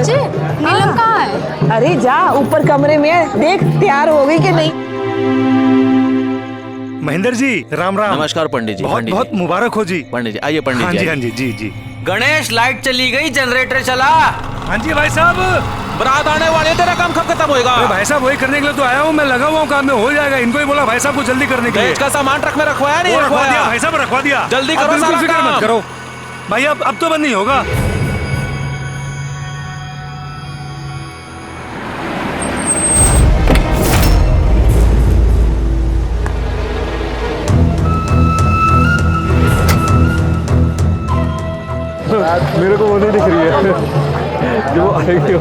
चाची नीलम कहाँ है? अरे जा ऊपर कमरे में है, देख तैयार हो गई कि नहीं। महेंद्र जी राम राम। नमस्कार पंडित जी। बहुत बहुत मुबारक हो जी। पंडित जी आइए। पंडित हाँ जी जी, आइए। हाँ जी, जी जी। गणेश लाइट चली गई, जनरेटर चला। हाँ जी भाई साहब। बारात आने वाले, तेरा काम कब खत्म होएगा? अरे भाई साहब वही करने के लिए तो आया हूँ, मैं लगा हुआ हूँ काम में, हो जाएगा। इनको ही बोला भाई साहब को जल्दी करने के लिए। दहेज का सामान ट्रक में रखवाया नहीं? वो रखवा दिया रखवाया भाई साहब, रखवा दिया। जल्दी अब करो बिल्कुल सारा फिक्र काम। मत करो भाई, अब तो बंद नहीं होगा। मेरे को वो नहीं दिख रही है जो आएगी।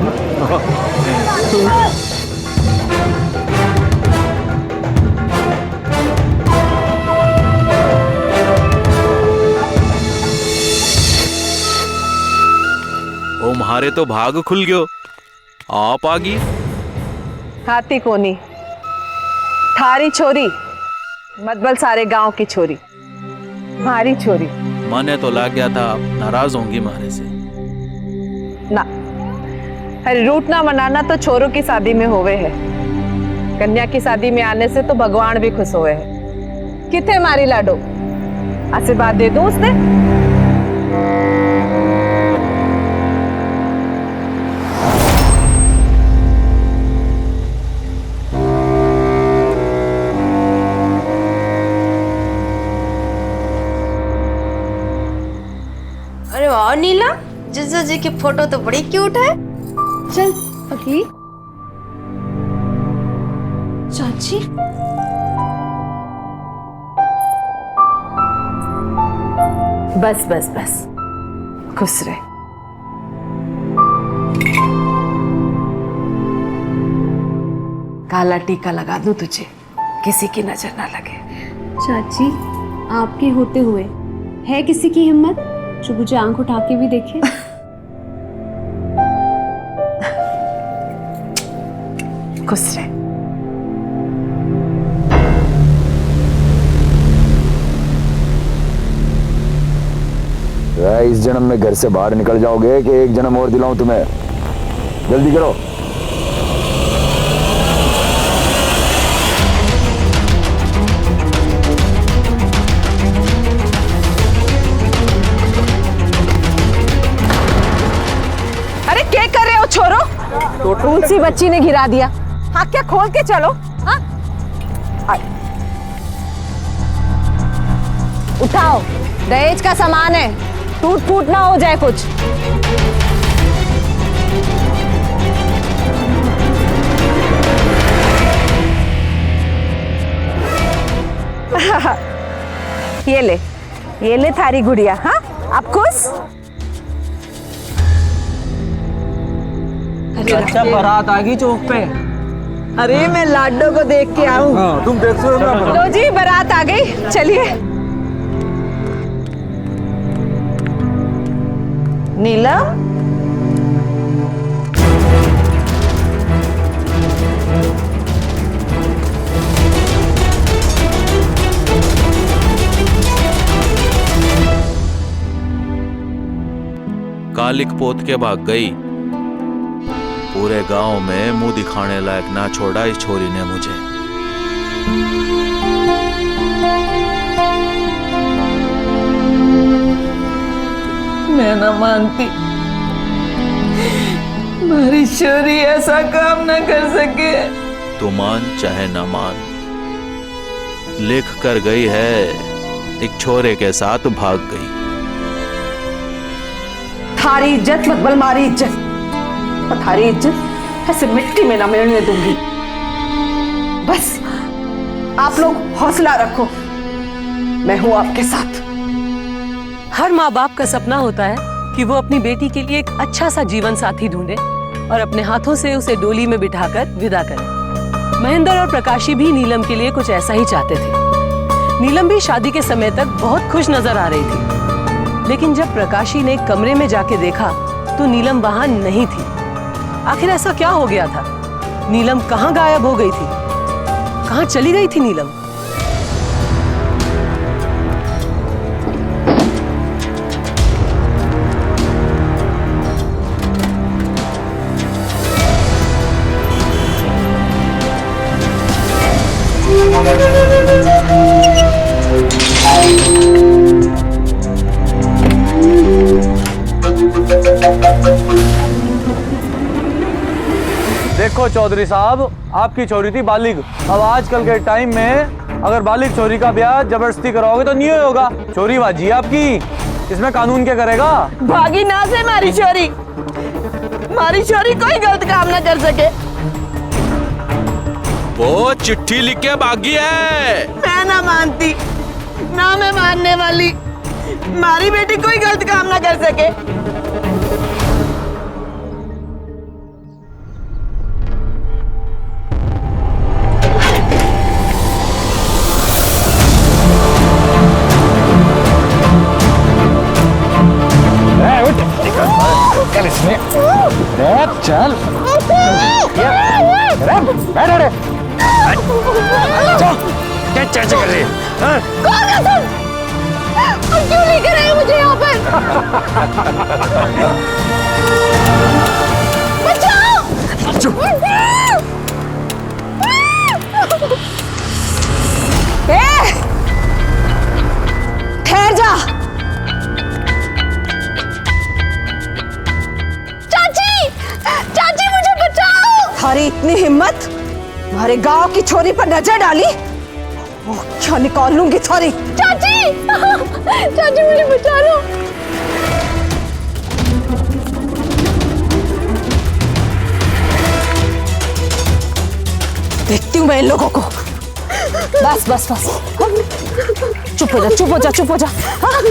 ओ म्हारे तो भाग खुल गयो, आप आ गई। हाथी कोनी थारी छोरी, मतबल सारे गांव की छोरी, हमारी छोरी माने तो लग गया था आप नाराज होंगी मारे से। ना। अरे रूट ना मनाना तो छोरों की शादी में होवे है, कन्या की शादी में आने से तो भगवान भी खुश होवे है। किथे मारी लाडो, आशीर्वाद दे दो उसने। अरे वाह नीलम, जीजा जी की फोटो तो बड़ी क्यूट है। चल अगली। चाची बस बस बस, खुश रहे। काला टीका लगा दूं तुझे, किसी की नजर ना लगे। चाची आपके होते हुए है किसी की हिम्मत जो मुझे आंख उठा के भी देखे? खुश रहे। इस जन्म में घर से बाहर निकल जाओगे कि एक जन्म और दिलाऊं तुम्हें? जल्दी करो। अरे क्या कर रहे हो छोरो? तो तुलसी बच्ची ने गिरा दिया। हाँ क्या खोल के चलो। हाँ उठाओ, दहेज का सामान है, टूट फूट ना हो जाए कुछ। ये ले थारी गुड़िया। हाँ आप खुश? अच्छा बारात आ गई चौक पे। अरे मैं लाडो को देख के आऊं। हाँ, तुम देख सो ना। लो जी बारात आ गई, चलिए। नीलम कालिक पोत के भाग गई, पूरे गांव में मुंह दिखाने लायक ना छोड़ा इस छोरी ने मुझे। मैं ना मानती, मेरी छोरी ऐसा काम ना कर सके। तू मान चाहे ना मान, लिख कर गई है, एक छोरे के साथ भाग गई। थारी इज्जत मत बल मारी इज्जत, और थारी इज्जत ऐसे मिट्टी में ना मिलने दूंगी। बस आप लोग हौसला रखो, मैं हूं आपके साथ। हर माँ बाप का सपना होता है कि वो अपनी बेटी के लिए एक अच्छा सा जीवन साथी ढूंढे और अपने हाथों से उसे डोली में बिठाकर विदा करे। महेंद्र और प्रकाशी भी नीलम के लिए कुछ ऐसा ही चाहते थे। नीलम भी शादी के समय तक बहुत खुश नजर आ रही थी, लेकिन जब प्रकाशी ने कमरे में जाके देखा तो नीलम वहां नहीं थी। आखिर ऐसा क्या हो गया था? नीलम कहाँ गायब हो गई थी? कहाँ चली गई थी नीलम? देखो चौधरी साहब, आपकी छोरी थी बालिग। अब आजकल के टाइम में अगर बालिग छोरी का ब्याह जबरदस्ती कराओगे तो नहीं होगा। छोरी बाजी है आपकी, इसमें कानून क्या करेगा? भागी ना से मारी छोरी कोई गलत काम ना कर सके। वो चिट्ठी लिख के भागी है। मैं ना मानती, ना मैं मानने वाली। मारी बेटी कोई गलत काम ना कर सके। चल इसमें चल बैठ रे। क्या चर्चा कर रही है? कौन है तुम? और क्यों लेकर आए मुझे यहाँ पर? बचाओ! ठहर जा। चाची मुझे बचाओ! तुम्हारी इतनी हिम्मत, हमारे गांव की छोरी पर नजर डाली? वो क्या निकाल लूंगी छोरी। चाची चाची मुझे बचा लो। देखती हूँ मैं इन लोगों को। बस बस बस, चुप हो जा चुप हो जा चुप हो जा, हाँ?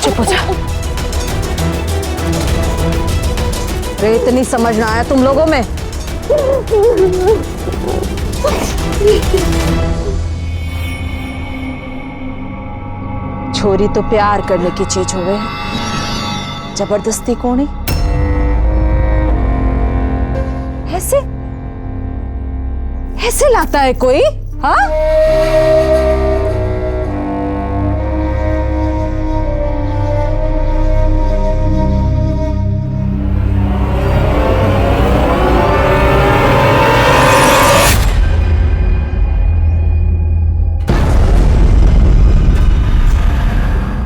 चुप हो जा। अरे इतनी समझ ना आया तुम लोगों में। छोरी तो प्यार करने की चीज होवे, जबरदस्ती को नहीं। ऐसे ऐसे लाता है कोई, हाँ?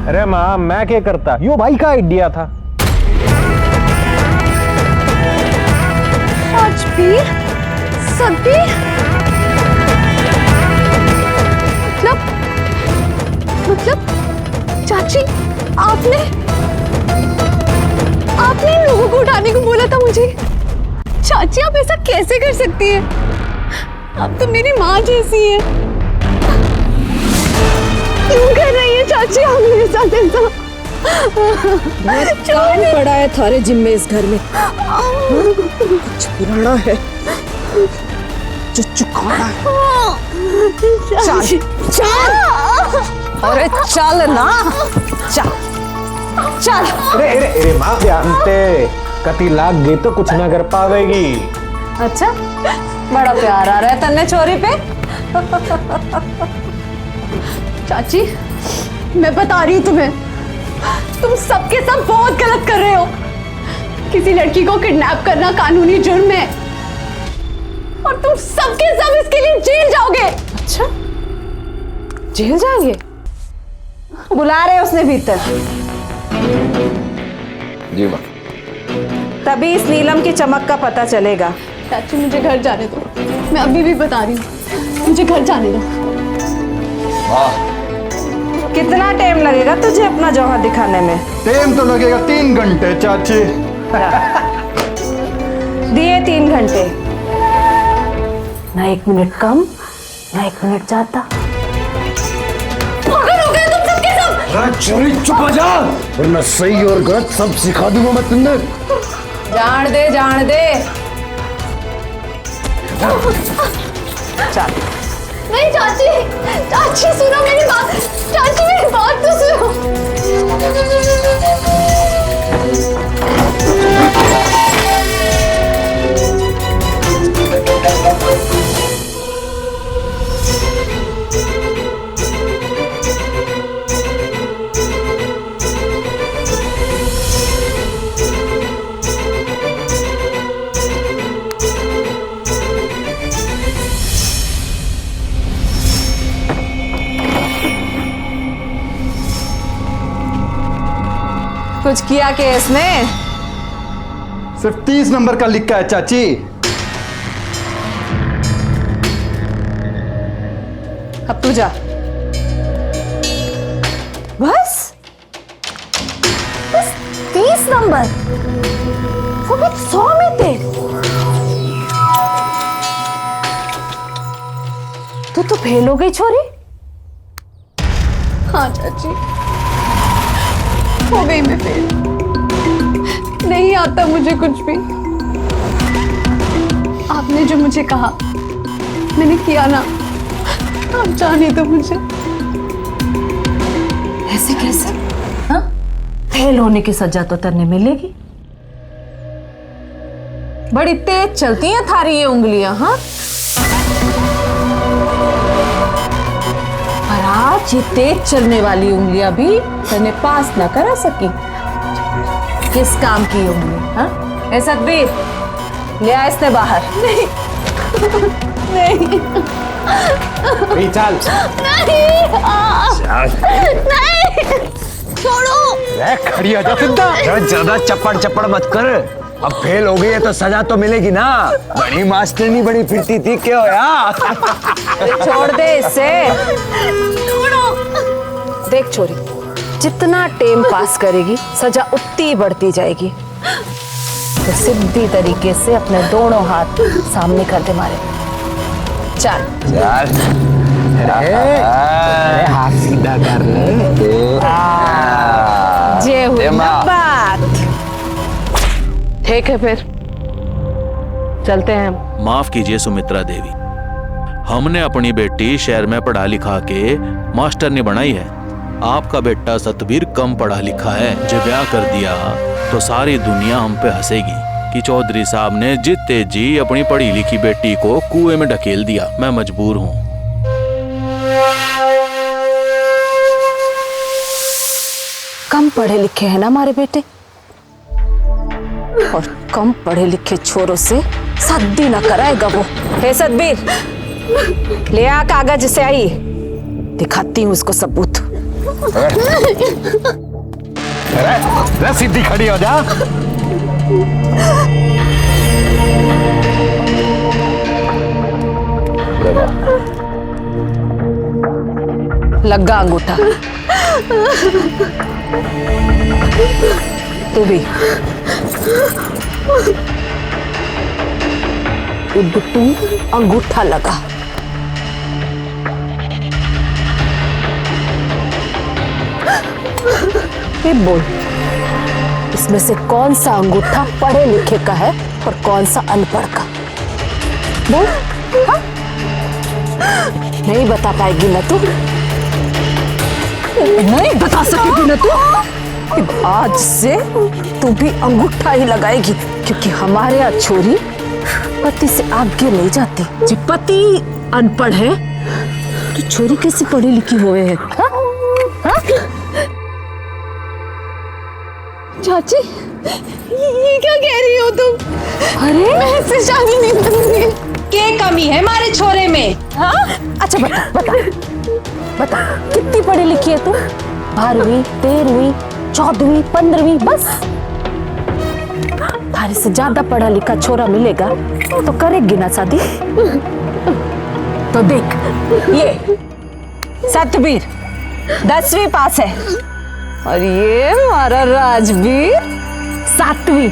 अरे माँ, मैं क्या करता, यो भाई का आइडिया था। राजवीर, सती, मतलब चाची, आपने इन लोगों को उठाने को बोला था मुझे। चाची आप ऐसा कैसे कर सकती हैं? आप तो मेरी माँ जैसी है। क्यों कर रही है चाची आप मेरे साथ ऐसा? कौन पड़ा है थारे जिम्मे इस घर में? कुछ पुराना है जो चुकाना है। चल चल, अरे चल ना, चल चल। अरे माँ, जानते कति लाग गई तो कुछ ना कर पावेगी। अच्छा, बड़ा प्यार आ रहा है तन्ने छोरी पे। चाची मैं बता रही हूँ तुम्हें, तुम सबके सब बहुत गलत कर रहे हो। किसी लड़की को किडनैप करना कानूनी जुर्म है और तुम सबके सब इसके लिए जेल जाओगे। अच्छा, जेल जाएंगे? बुला रहे उसने भीतर। जी माँ। तभी इस नीलम की चमक का पता चलेगा। चाची मुझे घर जाने दो, मैं अभी भी बता रही हूँ, मुझे घर जाने दो। कितना टाइम लगेगा तुझे अपना जौहर दिखाने में? टाइम तो लगेगा 3 घंटे चाची। दिए 3 घंटे, ना 1 मिनट कम ना 1 मिनट ज्यादा। चोरी चुप हो जा, वरना सही और गलत सब सिखा दूंगा मैं तुमने। जान दे जान दे। चल। नहीं चाची, चाची सुनो मेरी बात, चाची मेरी बात तो सुनो। कुछ किया केस में? सिर्फ 30 नंबर का लिखा है चाची। अब तू जा। बस 30 नंबर, वो भी 100 में थे। तू तो फेल हो गई छोरी। हाँ चाची, हो गई मैं फेल। नहीं आता मुझे कुछ भी। आपने जो मुझे कहा मैंने किया ना, आप जाने दो मुझे। ऐसे कैसे? हाँ? फेल होने की सजा तो तेरे मिलेगी। बड़ी तेज चलती हैं थारी ये उंगलियां। हाँ, पर आज ये तेज चलने वाली उंगलियां भी तेने पास ना करा सकी। किस काम की उंगली? हाँ, ए सतबीर, ले आ इसने बाहर। नहीं नहीं नहीं चल नहीं, छोड़ो। खड़ी हो जा सीधा। ज्यादा चप्पड़ चप्पड़ मत कर। अब फेल हो गई है तो सजा तो मिलेगी ना। बड़ी मास्टरनी बड़ी फिरती थी क्यों यार? छोड़ दे इसे। देख छोरी, जितना टाइम पास करेगी सजा उतनी बढ़ती जाएगी। तो सीधी तरीके से अपने दोनों हाथ सामने कर दे मारे। चल चल, अरे हाथ सीधा कर ले। जे हुई ना बात। ठीक है फिर चलते हैं। माफ कीजिए सुमित्रा देवी, हमने अपनी बेटी शहर में पढ़ा लिखा के मास्टर ने बनाई है। आपका बेटा सतबीर कम पढ़ा लिखा है। जब ब्याह कर दिया तो सारी दुनिया हम पे हंसेगी कि चौधरी साहब ने जीते जी अपनी पढ़ी लिखी बेटी को कुएं में ढकेल दिया। मैं मजबूर हूँ। कम पढ़े लिखे हैं ना हमारे बेटे, और कम पढ़े लिखे छोरों से शादी ना कराएगा वो। हे सतबीर, ले आ कागज से आई, दिखाती हूँ उसको सबूत। अरे सीधी खड़ी हो जा। लगा अंगूठा। तू भी तू अंगूठा लगा। ये बोल, इसमें से कौन सा अंगूठा पढ़े लिखे का है और कौन सा अनपढ़ का? बोल। हाँ? नहीं बता पाएगी ना तू? नहीं बता सकेगी ना तू? आज से तू भी अंगूठा ही लगाएगी, क्योंकि हमारे यहाँ छोरी पति से आगे नहीं जाती। जब पति अनपढ़ है तो छोरी कैसे पढ़ी लिखी हुए है? हाँ? हाँ? चाची, ये क्या कह रही हो तुम? अरे मैं इससे शादी नहीं करूंगी। क्या कमी है हमारे छोरे में? हाँ? अच्छा बता बता बता, कितनी पढ़ी लिखी है तू? 12वीं, 13वीं, 14वीं, 15वीं, बस? तारे से ज्यादा पढ़ा लिखा छोरा मिलेगा तो करेगी ना शादी? तो देख, ये सतबीर 10वीं पास है और ये हमारा राजवीर 7वीं,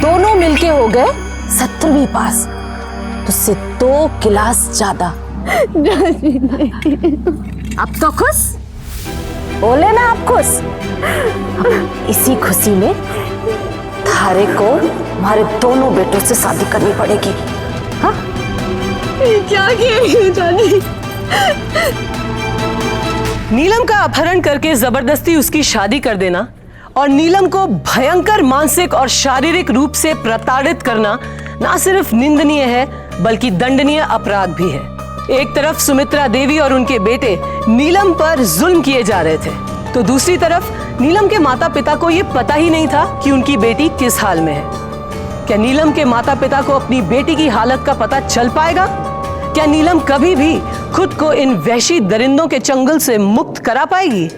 दोनों मिलके हो गए 17वीं पास। तुझसे 2 क्लास ज्यादा। अब तो खुश बोले ना, आप खुश? इसी खुशी में थारे को हमारे दोनों बेटों से शादी करनी पड़ेगी। हाँ? क्या कह रही हो चाची? नीलम का अपहरण करके जबरदस्ती उसकी शादी कर देना और नीलम को भयंकर मानसिक और शारीरिक रूप से प्रताड़ित करना ना सिर्फ निंदनीय है बल्कि दंडनीय अपराध भी है। एक तरफ सुमित्रा देवी और उनके बेटे नीलम पर जुल्म किए जा रहे थे, तो दूसरी तरफ नीलम के माता पिता को यह पता ही नहीं था कि उनकी बेटी किस हाल में है। क्या नीलम के माता पिता को अपनी बेटी की हालत का पता चल पाएगा? क्या नीलम कभी भी खुद को इन वहशी दरिंदों के चंगुल से मुक्त करा पाएगी?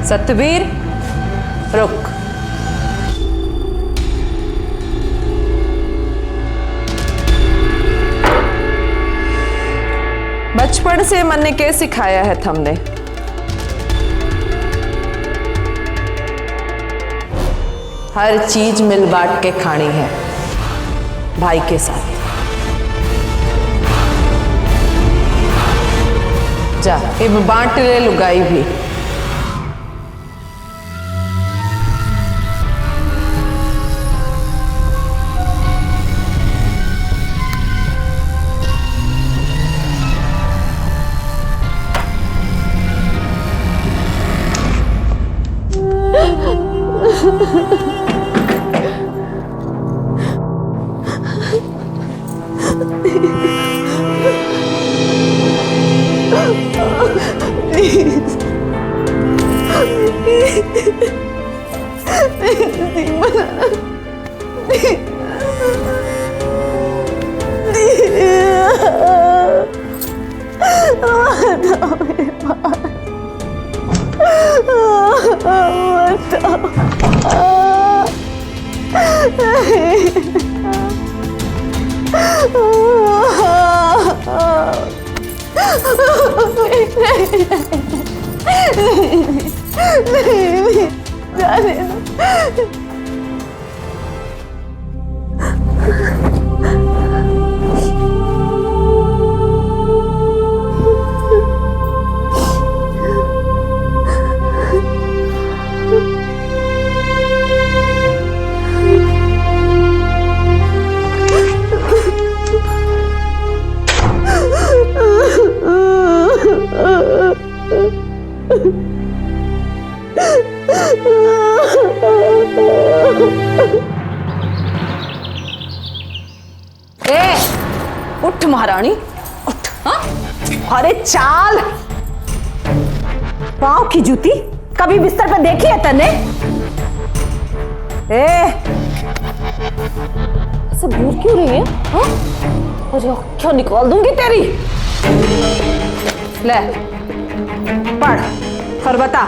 सतवीर रुक। बचपन से मन ने क्या सिखाया है तुमने? हर चीज मिल बांट के खानी है भाई के साथ। जा इब बांट ले लुगाई भी। उठ महारानी उठ। हाँ? अरे चाल, पाँव की जूती कभी बिस्तर पर देखी है तने? ऐसे दूर क्यों रही है? हाँ? अरे क्या निकाल दूंगी तेरी। ले पढ़ और बता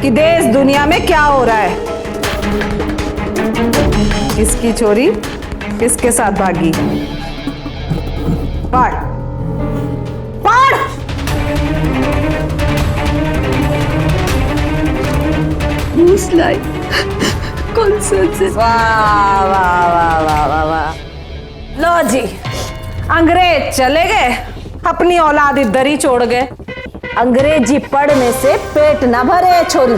कि देश दुनिया में क्या हो रहा है। किसकी चोरी किसके साथ भागी? पढ़ पढ़। कौन से? वाह वाह वाह वाह वाह वाह। लो जी, अंग्रेज चले गए, अपनी औलाद इधर ही छोड़ गए। अंग्रेजी पढ़ने से पेट ना भरे छोरी,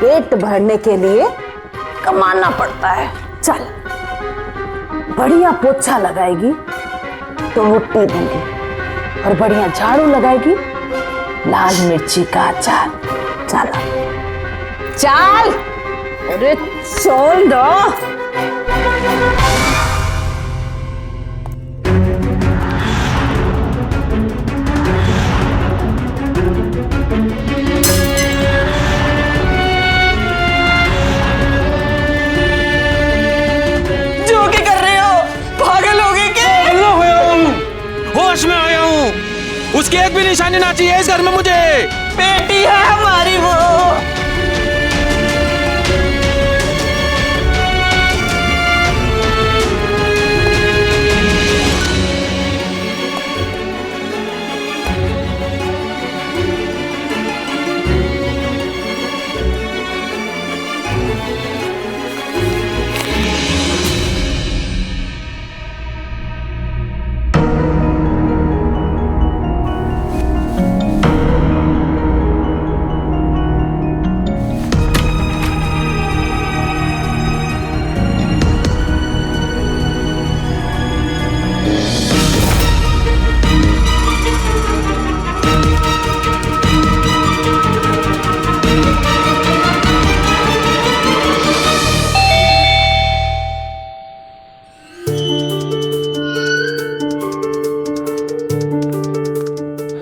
पेट भरने के लिए कमाना पड़ता है। चल, बढ़िया पोछा लगाएगी तो रोटी दूंगी, और बढ़िया झाड़ू लगाएगी, लाल मिर्ची का अचार। चल चल, अरे छोड़ दो। जो क्या कर रहे हो? पागल हो गए क्या? होश में आया हूँ। उसकी एक भी निशानी ना चाहिए इस घर में मुझे। बेटी है हमारी वो।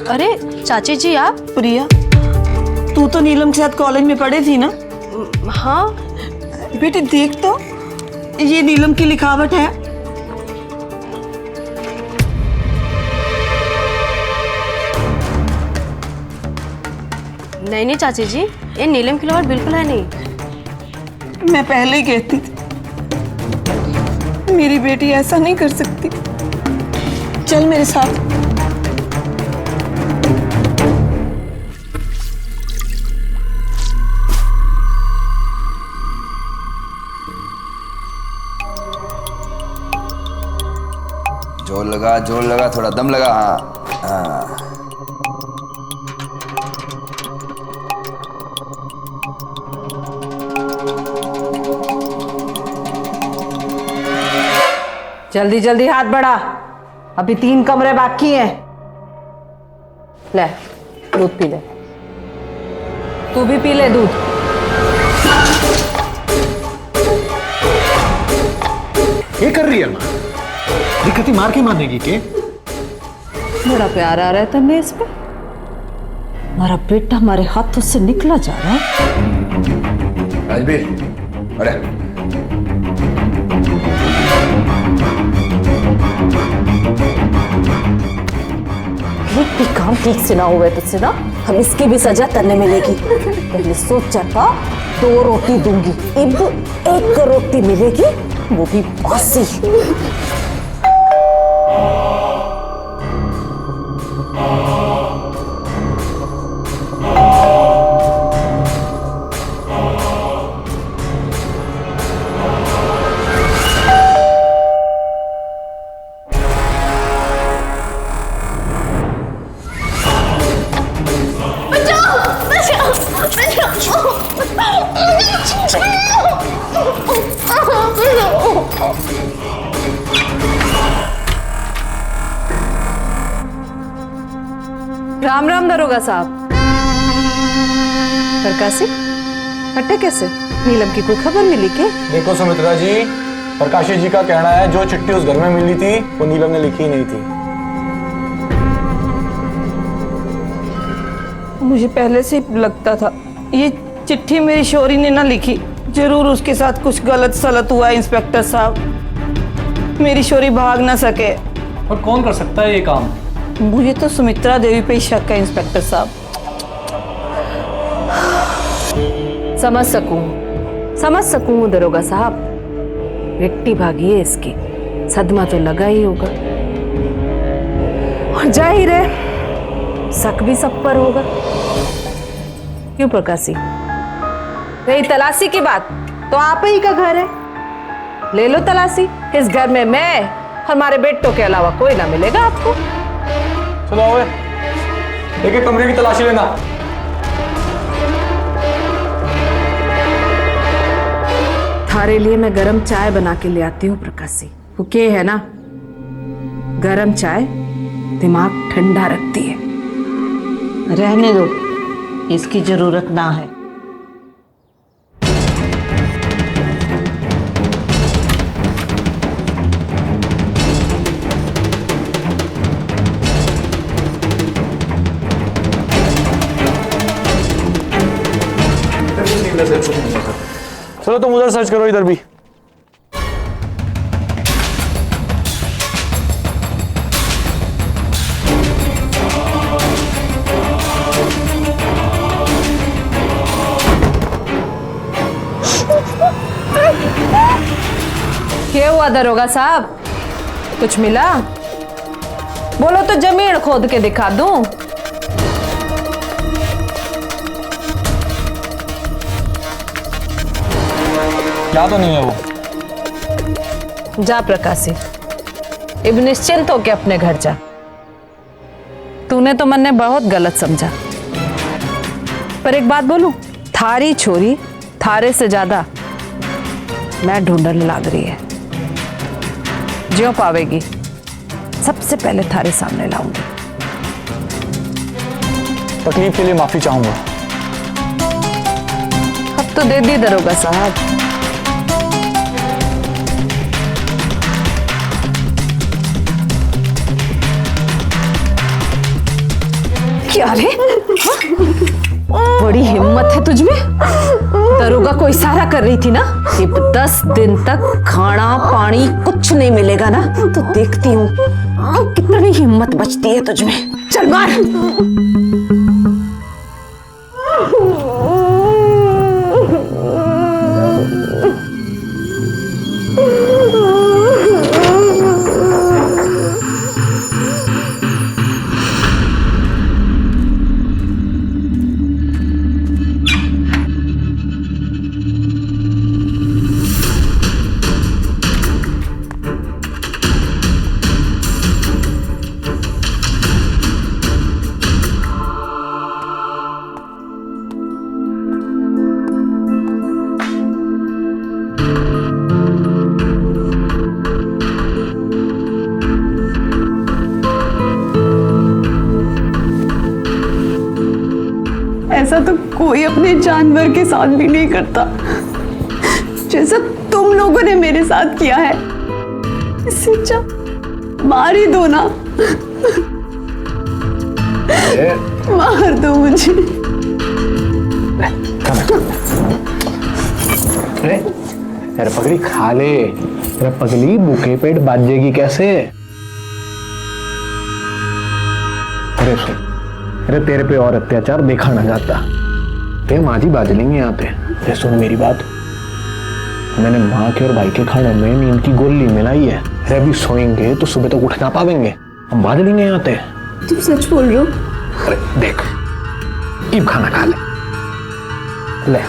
अरे चाची जी आप? प्रिया, तू तो नीलम के साथ कॉलेज में पढ़ी थी ना? हाँ बेटी देख तो, ये नीलम की लिखावट है। नहीं नहीं चाची जी, ये नीलम की लवर बिल्कुल है नहीं। मैं पहले ही कहती थी मेरी बेटी ऐसा नहीं कर सकती। चल मेरे साथ। जोर लगा, थोड़ा दम लगा। हाँ हाँ। जल्दी जल्दी हाथ बढ़ा, अभी 3 कमरे बाकी हैं। ले दूध पी ले, तू भी पी ले दूध। ये कर रही है माँ, दिक्कत ही मार के मानेगी के? बड़ा प्यार आ रहा है तन्ने इस पे। हमारा बेटा हमारे हाथों से निकला जा रहा है। राजबीर, अरे भी काम ठीक से ना हुए तुझसे ना, हम इसकी भी सजा तन्ने मिलेगी। पहले सोच जाता, 2 रोटी दूंगी, अब 1 रोटी मिलेगी, वो भी बासी। राम राम दरोगा साहब। प्रकाशी हटे कैसे? नीलम की कोई खबर मिली क्या? देखो सुमित्रा जी, प्रकाशी जी का कहना है जो चिट्ठी उस घर में मिली थी वो नीलम ने लिखी नहीं थी। मुझे पहले से ही लगता था ये चिट्ठी मेरी शौरी ने ना लिखी। जरूर उसके साथ कुछ गलत सलत हुआ है इंस्पेक्टर साहब, मेरी शौरी भाग ना सके। और कौन कर सकता है ये काम? मुझे तो सुमित्रा देवी पे ही शक है इंस्पेक्टर साहब। समझ सकूं दरोगा साहब, बेटी भागी है इसकी, सदमा तो लगा ही होगा और जाहिर है शक भी सब पर होगा। क्यों प्रकाशी? रही तलाशी की बात तो आप ही का घर है, ले लो तलाशी। इस घर में मैं हमारे बेटों के अलावा कोई ना मिलेगा आपको। चलो एक कमरे की तलाशी लेना। थारे लिए मैं गरम चाय बना के ले आती हूँ प्रकाशी। वो क्या है ना, गरम चाय दिमाग ठंडा रखती है। रहने दो, इसकी जरूरत ना है। चलो तुम उधर सर्च करो, इधर भी। क्या हुआ दरोगा साहब, कुछ मिला? बोलो तो जमीन खोद के दिखा दूं। क्या तो नहीं है वो। जा प्रकाशी, अब निश्चिंत होके अपने घर जा। तूने तो मन ने बहुत गलत समझा, पर एक बात बोलूं, थारी छोरी थारे से ज्यादा मैं ढूंढने लग रही है। ज्यों पावेगी सबसे पहले थारे सामने लाऊंगी। तकलीफ के लिए माफी चाहूंगा। अब तो दे दी दरोगा साहब। क्या रे, बड़ी हिम्मत है तुझमें। दरोगा को इशारा कर रही थी ना, ये 10 दिन तक खाना पानी कुछ नहीं मिलेगा ना, तो देखती हूँ कितनी हिम्मत बचती है तुझमें। चल मार। कोई अपने जानवर के साथ भी नहीं करता जैसा तुम लोगों ने मेरे साथ किया है। इससे अच्छा मार ही दो ना, मार दो मुझे। अरे पगली खा ले। अरे पगली भूखे पेट बाजेगी कैसे? अरे सुन, अरे तेरे पे और अत्याचार देखा ना जाता, तेरे माँ जी बाज लेंगे यहाँ पे। अरे सुन मेरी बात, मैंने माँ के और भाई के खाने में नींद की गोली मिलाई है। अरे अभी सोएंगे तो सुबह तक उठ ना पावेंगे, हम बाज लेंगे यहाँ पे। तुम सच बोल रहे हो? अरे देख, इब खाना खा ले। ले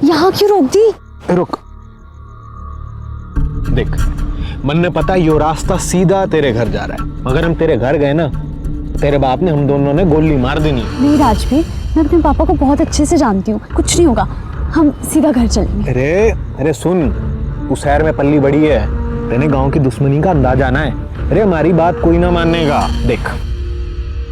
यहाँ क्यों रोक दी? रुक, देख मन ने पता यो रास्ता सीधा तेरे घर जा रहा है। अगर हम तेरे घर गए ना, तेरे बाप ने हम दोनों ने गोली मार देनी। नहीं राजवीर, मैं अपने पापा को बहुत अच्छे से जानती हूँ, कुछ नहीं होगा, हम सीधा घर चलेंगे। अरे सुन, तू शहर में पल्ली बड़ी है, तेने गांव की दुश्मनी का अंदाजा ना है। अरे हमारी बात कोई ना मानेगा। देख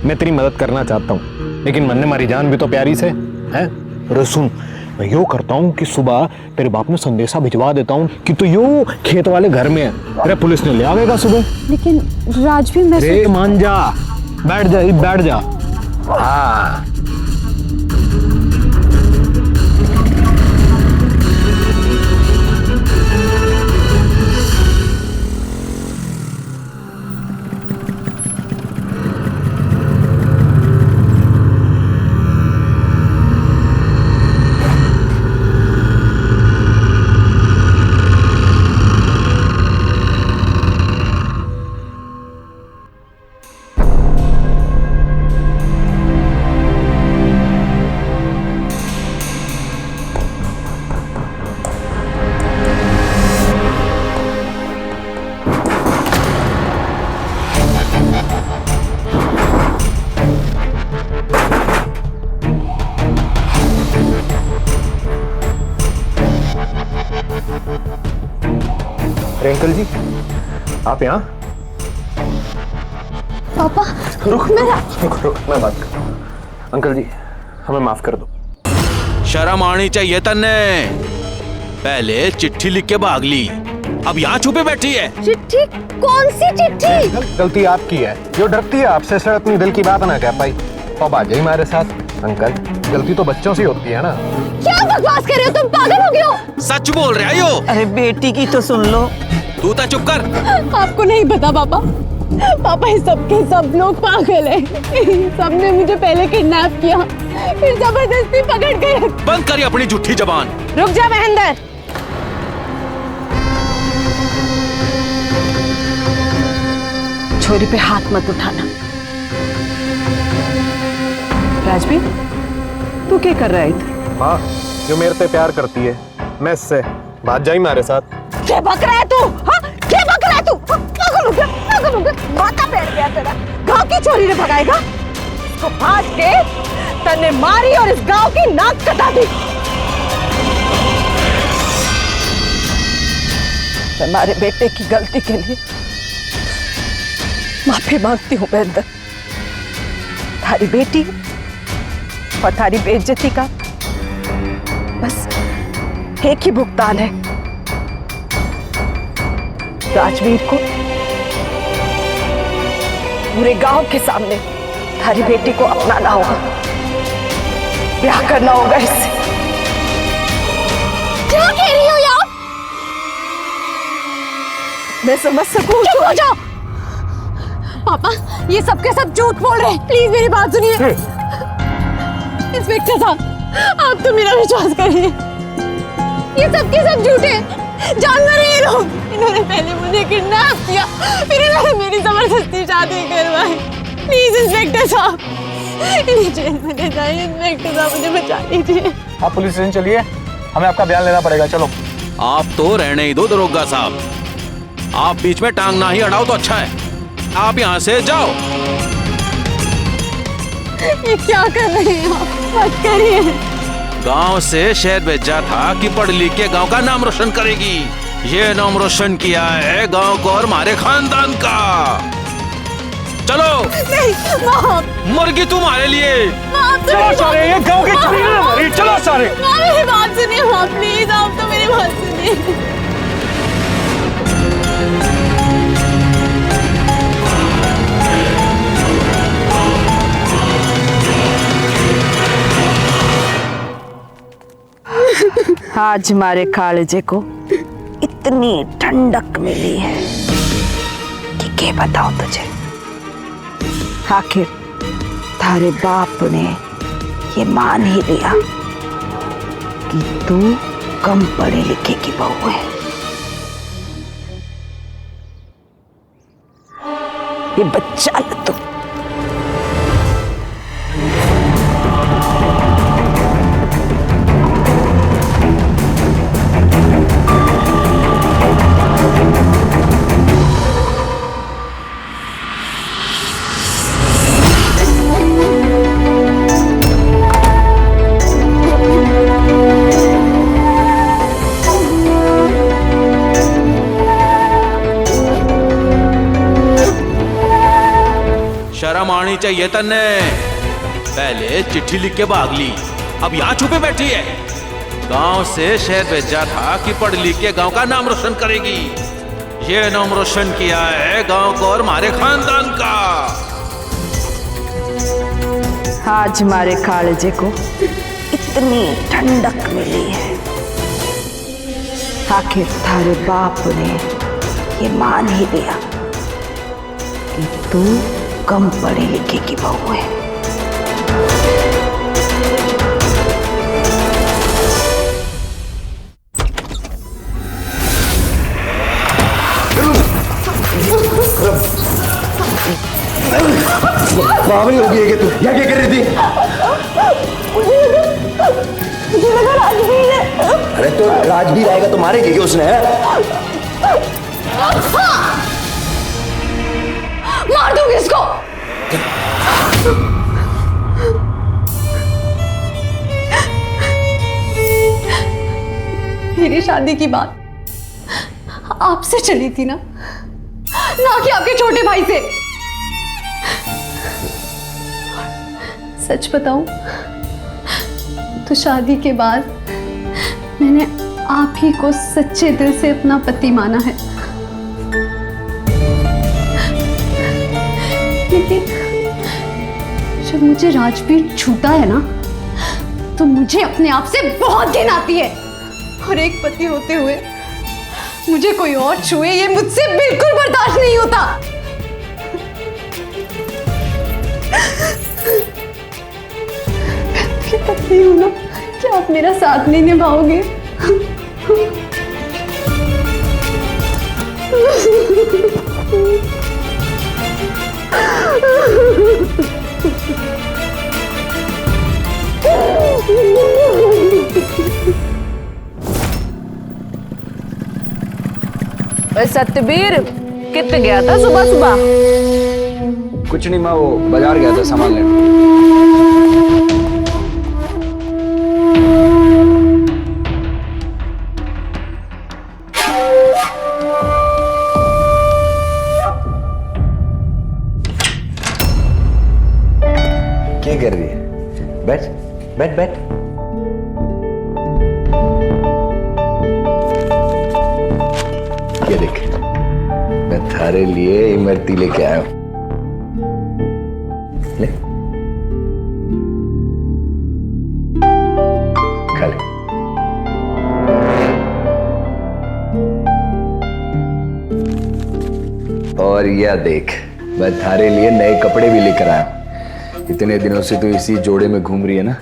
मैं तेरी मदद करना चाहता हूँ, लेकिन मन ने हमारी जान भी तो प्यारी से है। अरे सुन, मैं यो करता हूँ कि सुबह तेरे बाप ने संदेशा भिजवा देता हूँ कि तो यो खेत वाले घर में है। अरे पुलिस ने ले आवेगा सुबह। लेकिन राजवीर मैं अरे मान जा, बैठ जा, बैठ जा। हाँ अंकल जी, आप यहाँ? पापा रुक, मैं बात कर। अंकल जी हमें माफ कर दो। शर्म आनी चाहिए तन्ने, पहले चिट्ठी लिख के भाग ली, अब यहाँ छुपे बैठी है। चिट्ठी? कौन सी चिट्ठी? गलती आपकी है, जो डरती है आपसे सर अपनी दिल की बात ना कह पाई, अब आ जाए हमारे साथ। अंकल गलती तो बच्चों से होती है ना। क्या बकवास कर रहे हो तुम, पागल हो गए हो? सच बोल रहे हो यो। अरे बेटी की तो सुन लो। तू तो चुप कर। आपको नहीं पता पापा, पापा ये सब के सब लोग पागल हैं। सबने मुझे पहले किडनैप किया, फिर जबरदस्ती पकड़ के। बंद करिए अपनी झूठी जबान। रुक जा महेंद्र, छोरी पे हाथ मत उठाना। राजवीर, तू क्या कर रहा है? माँ जो मेरे से प्यार करती है, मैं इससे बात जाई हमारे साथ। क्या बक रहा है तू? हाँ? क्या बक रहा है तू? पागल हो गया, पागल हो गया, माथा बैठ गया तेरा। गांव की छोरी ने भगाएगा? इसको फांस के तन्ने मारी और इस गांव की नाक कटा दी। मैं हमारे बेटे की गलती के लिए माफी मांगती हूँ महेंद्र। थारी बेटी और थारी बेइज्जती का बस एक ही भुगतान है, राजवीर को पूरे गांव के सामने थारी बेटी को अपनाना होगा, ब्याह करना होगा इससे। क्या कह रही हो यार? मैं समझ सकूं। चुप हो जाओ। पापा ये सब के सब झूठ बोल रहे हैं, प्लीज मेरी बात सुनिए। इंस्पेक्टर साहब, आप तो मेरा विश्वास करिए, ये सब के सब झूठ है। जानवर हैं ये लोग। इन्होंने पहले मुझे किडनैप किया, फिर इन्होंने मेरी जबरदस्ती शादी करवाई। प्लीज इंस्पेक्टर साहब, इन्हें जेल में ले जाइए। इंस्पेक्टर साहब मुझे बचा लीजिए। आप पुलिस स्टेशन चलिए, हमें आपका बयान लेना पड़ेगा। चलो। आप तो रहने ही दो दरोगा साहब, आप बीच में टांग ना ही अड़ाओ तो अच्छा है। आप यहाँ से जाओ। ये क्या कर रहे हैं आप? मत करिए। गांव से शहर भेजा था कि पढ़ लिख के गांव का नाम रोशन करेगी। ये नाम रोशन किया है गांव को और हमारे खानदान का। चलो। नहीं, मुर्गी तुम्हारे लिए। चलो सारे, ये गांव की चोरी है हमारी। चलो सारे। मेरी बात सुनिए माँ, प्लीज आप तो मेरी बात सुनिए। आज हमारे कालजे को इतनी ठंडक मिली है कि क्या बताऊं तुझे। आखिर थारे बाप ने ये मान ही लिया कि तू कम पढ़े लिखे की बहू है। ये बच्चा तू। शर्म आनी चाहिए तन्ने। पहले चिट्ठी लिख के भाग ली, अब यहाँ छुपे बैठी है। गांव से शहर भेजा था कि पढ़ लिख के गांव का नाम रोशन करेगी। ये नाम रोशन किया है गांव को और हमारे खानदान का। आज हमारे कालजे को इतनी ठंडक मिली है। आखिर थारे बाप ने ये मान ही लिया कि तू कम पढ़े लिखे की बहू है। बावली हो गई है कि तू यहाँ क्या कर रही थी? मुझे लगा राजवीर है। अरे तो राजवीर आएगा तो मारेगी क्या उसने? मार दूंगी इसको। मेरी शादी की बात आपसे चली थी ना कि आपके छोटे भाई से। सच बताऊं तो शादी के बाद मैंने आप ही को सच्चे दिल से अपना पति माना है। लेकिन जब मुझे राजवीर छूता है ना तो मुझे अपने आप से बहुत घिन आती है। और एक पति होते हुए मुझे कोई और छुए ये मुझसे बिल्कुल बर्दाश्त नहीं होता। मैं पत्नी हूं ना, क्या आप मेरा साथ नहीं निभाओगे? सतबीर कितने गया था सुबह सुबह? कुछ नहीं माँ, वो बाजार गया था सामान लेने। क्या कर रही है? बैठ बैठ बैठ। ये देख, मैं थारे लिए इमरती लेके आया हूं। ले, खा ले। और यह देख, मैं थारे लिए नए कपड़े भी लेकर आया हूं। इतने दिनों से तो इसी जोड़े में घूम रही है ना,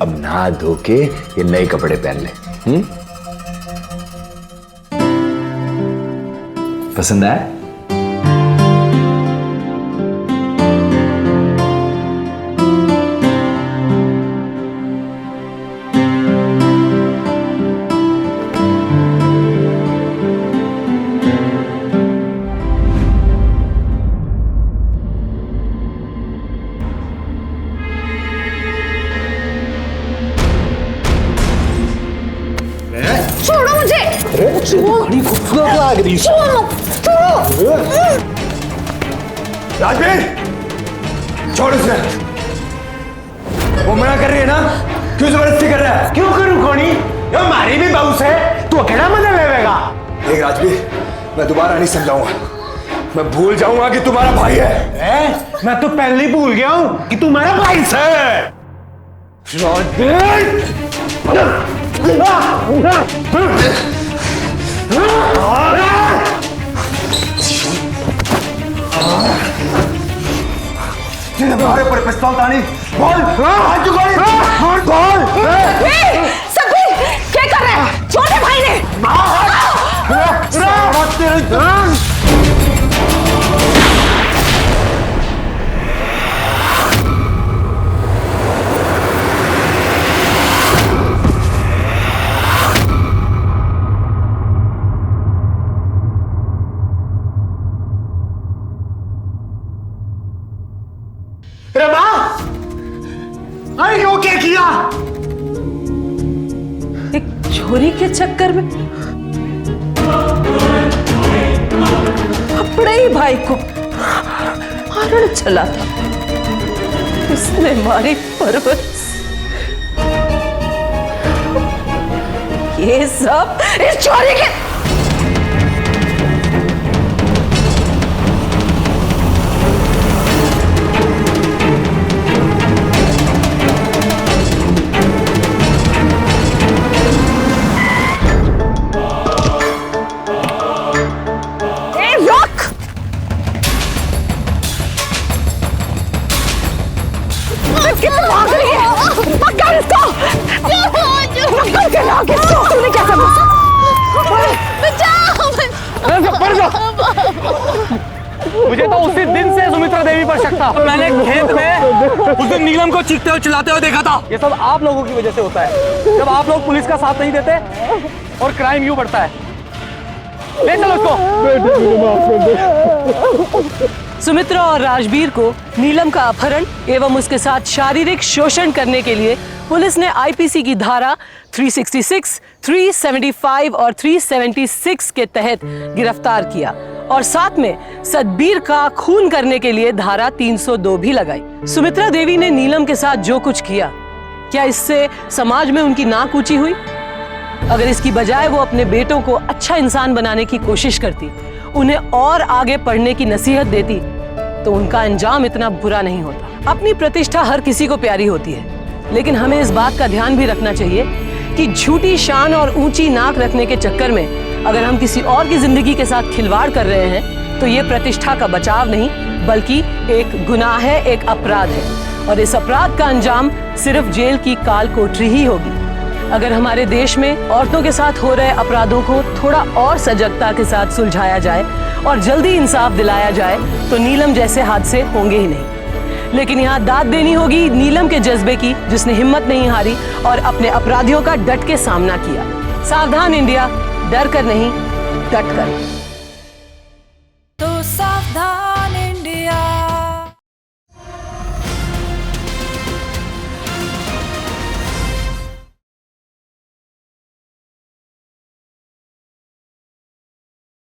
अब नहा धो के ये नए कपड़े पहन ले। पसंद आया? छोड़ो मुझे। बड़ी खूबसूरत लग रही है। राजवीर, छोड़ उसे। वो मना कर रही है ना, क्यों जबरदस्ती कर रहा है? क्यों करूं कोनी? ये हमारी भी बहू है, तू अकेला मजा लेगा। देख राजवीर, मैं दोबारा नहीं समझाऊंगा। मैं भूल जाऊंगा कि तुम्हारा भाई है। मैं तो पहले ही भूल गया हूं कि तू मेरा भाई है। तुम्हारे ऊपर पिस्तौल तानी, बोल, हाथ चुकाई, बोल। सतबीर, क्या कर रहे हैं? छोटे भाई ने रमा, अरे यो क्या किया? एक चोरी के चक्कर में अपने ही भाई को मारने चला था। उसने मारी परवरिश। ये सब इस चोरी के मुझे तो उसी दिन से सुमित्रा देवी पर शक था। मैंने खेत में उस दिन नीलम को चीखते हुए चिल्लाते हुए देखा था। ये सब आप लोगों की वजह से होता है। जब आप लोग पुलिस का साथ नहीं देते और क्राइम यूं बढ़ता है। ले चलो उसको। सुमित्रा और राजवीर को नीलम का अपहरण एवं उसके साथ शारीरिक शोषण करने के लिए पुलिस ने आईपीसी की धारा 366, 375 और 376 के तहत गिरफ्तार किया और साथ में सतबीर का खून करने के लिए धारा 302 भी लगाई। सुमित्रा देवी ने नीलम के साथ जो कुछ किया, क्या इससे समाज में उनकी नाक ऊंची हुई? अगर इसकी बजाय वो अपने बेटों को अच्छा इंसान बनाने की कोशिश करती, उन्हें और आगे पढ़ने की नसीहत देती, तो उनका अंजाम इतना बुरा नहीं होता। अपनी प्रतिष्ठा हर किसी को प्यारी होती है, लेकिन हमें इस बात का ध्यान भी रखना चाहिए कि झूठी शान और ऊंची नाक रखने के चक्कर में अगर हम किसी और की जिंदगी के साथ खिलवाड़ कर रहे हैं, तो ये प्रतिष्ठा का बचाव नहीं बल्कि एक गुनाह है, एक अपराध है और इस अपराध का अंजाम सिर्फ जेल की काल कोठरी ही होगी। अगर हमारे देश में औरतों के साथ हो रहे अपराधों को थोड़ा और सजगता के साथ सुलझाया जाए और जल्दी इंसाफ दिलाया जाए, तो नीलम जैसे हादसे होंगे ही नहीं। लेकिन यहाँ दाद देनी होगी नीलम के जज्बे की, जिसने हिम्मत नहीं हारी और अपने अपराधियों का डट के सामना किया। सावधान इंडिया, डर कर नहीं, डट कर।